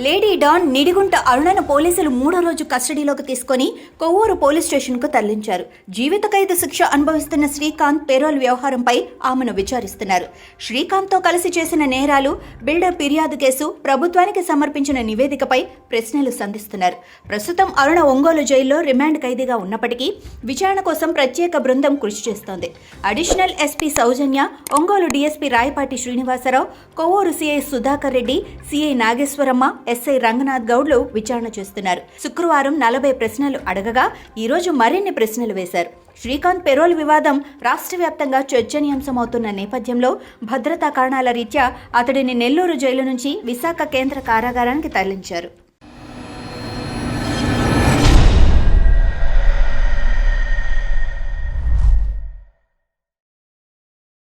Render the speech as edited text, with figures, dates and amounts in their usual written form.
Lady don Nidigunta అరుణను పోలీసులు 3వ రోజు కస్టడీలోకి తీసుకుని కొవ్వూరు పోలీస్ స్టేషన్కు తరలించారు. జీవిత ఖైదు శిక్ష అనుభవిస్తున్న శ్రీకాంత్ పెరోల్ వ్యవహారంపై ఆమెను విచారిస్తున్నారు. శ్రీకాంత్తో కలిసి చేసిన నేరాలు, బిల్డర్ ఫిర్యాదు కేసు, ప్రభుత్వానికి సమర్పించిన నివేదికపై ప్రశ్నలు సంధిస్తున్నారు. ప్రస్తుతం అరుణ ఒంగోలు జైల్లో రిమాండ్ ఖైదీగా ఉన్నప్పటికీ విచారణ కోసం ప్రత్యేక బృందం కృషి చేస్తోంది. Additional SP Soujanya, Ongole DSP Rayapati Srinivasarao, Kovvur CI Sudhakar Reddy, CI Nageswaramma, SI Ranganath గౌడ్లు విచారణ చేస్తున్నారు. శుక్రవారం 40 ప్రశ్నలు అడగగా ఈరోజు మరిన్ని ప్రశ్నలు వేశారు. శ్రీకాంత్ పెరోల్ వివాదం రాష్ట్ర వ్యాప్తంగా చర్చనీయాంశమవుతున్న నేపథ్యంలో భద్రతా కారణాల రీత్యా అతడిని నెల్లూరు జైలు నుంచి విశాఖ కేంద్ర కారాగారానికి తరలించారు.